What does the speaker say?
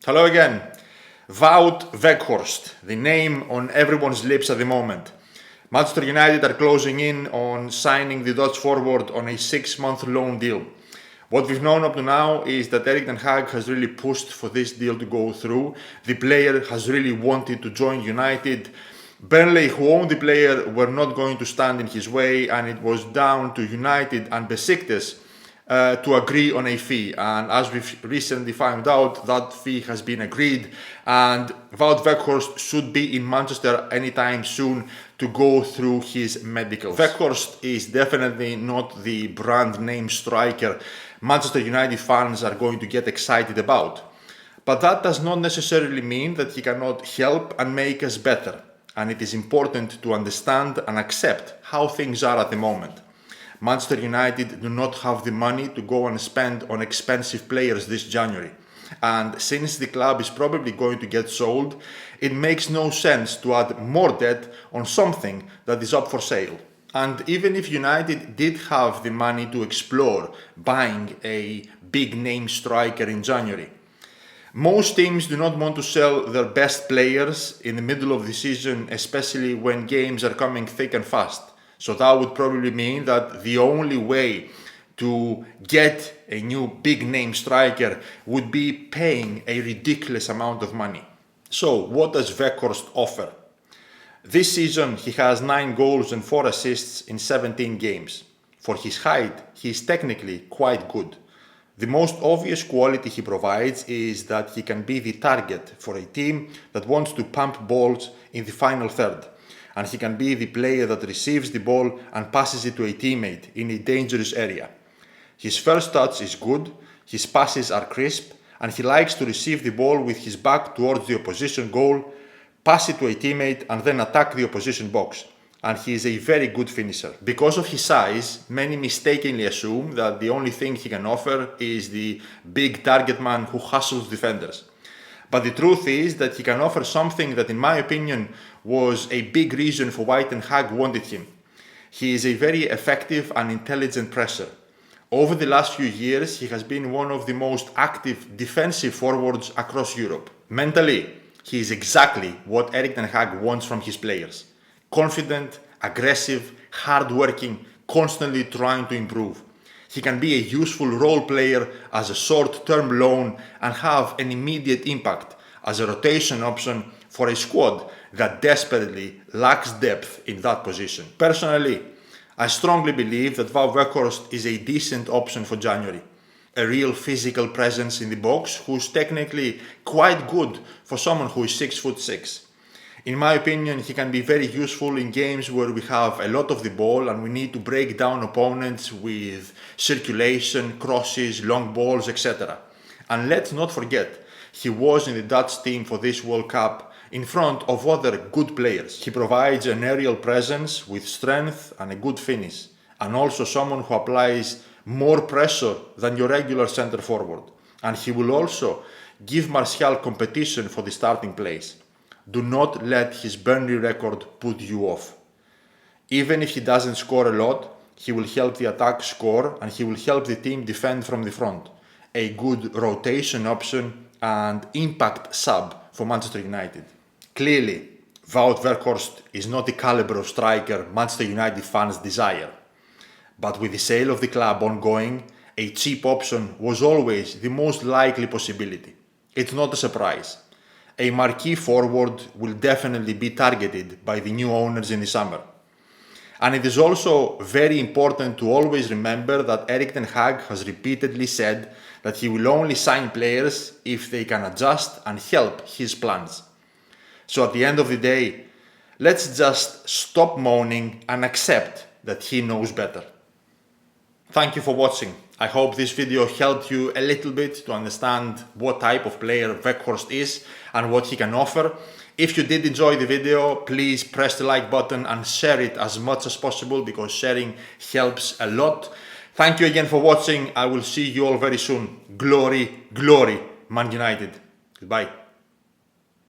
Hello again. Wout Weghorst, the name on everyone's lips at the moment. Manchester United are closing in on signing the Dutch forward on a 6-month loan deal. What we've known up to now is that Erik ten Hag has really pushed for this deal to go through. The player has really wanted to join United. Burnley, who owned the player, were not going to stand in his way, and it was down to United and Besiktas to agree on a fee. And as we've recently found out, that fee has been agreed, and Wout Weghorst should be in Manchester anytime soon to go through his medicals. Weghorst is definitely not the brand name striker Manchester United fans are going to get excited about. But that does not necessarily mean that he cannot help and make us better. And it is important to understand and accept how things are at the moment. Manchester United do not have the money to go and spend on expensive players this January. And since the club is probably going to get sold, it makes no sense to add more debt on something that is up for sale. And even if United did have the money to explore buying a big name striker in January, most teams do not want to sell their best players in the middle of the season, especially when games are coming thick and fast. So that would probably mean that the only way to get a new big name striker would be paying a ridiculous amount of money. So what does Weghorst offer? This season he has 9 goals and 4 assists in 17 games. For his height, he is technically quite good. The most obvious quality he provides is that he can be the target for a team that wants to pump balls in the final third. And he can be the player that receives the ball and passes it to a teammate in a dangerous area. His first touch is good, his passes are crisp, and he likes to receive the ball with his back towards the opposition goal, pass it to a teammate, and then attack the opposition box. And he is a very good finisher. Because of his size, many mistakenly assume that the only thing he can offer is the big target man who hustles defenders. But the truth is that he can offer something that, in my opinion, was a big reason for why Ten Hag wanted him. He is a very effective and intelligent presser. Over the last few years, he has been one of the most active defensive forwards across Europe. Mentally, he is exactly what Erik ten Hag wants from his players. Confident, aggressive, hard-working, constantly trying to improve. He can be a useful role player as a short-term loan and have an immediate impact as a rotation option for a squad that desperately lacks depth in that position. Personally, I strongly believe that Wout Weghorst is a decent option for January. A real physical presence in the box who's technically quite good for someone who is 6'6". In my opinion, he can be very useful in games where we have a lot of the ball and we need to break down opponents with circulation, crosses, long balls, etc. And let's not forget, he was in the Dutch team for this World Cup in front of other good players. He provides an aerial presence with strength and a good finish, and also someone who applies more pressure than your regular centre forward. And he will also give Martial competition for the starting place. Do not let his Burnley record put you off. Even if he doesn't score a lot, he will help the attack score and he will help the team defend from the front. A good rotation option and impact sub for Manchester United. Clearly, Wout Weghorst is not the caliber of striker Manchester United fans desire. But with the sale of the club ongoing, a cheap option was always the most likely possibility. It's not a surprise. A marquee forward will definitely be targeted by the new owners in the summer. And it is also very important to always remember that Erik ten Hag has repeatedly said that he will only sign players if they can adjust and help his plans. So at the end of the day, let's just stop moaning and accept that he knows better. Thank you for watching. I hope this video helped you a little bit to understand what type of player Weghorst is and what he can offer. If you did enjoy the video, please press the like button and share it as much as possible because sharing helps a lot. Thank you again for watching. I will see you all very soon. Glory, glory, Man United. Goodbye.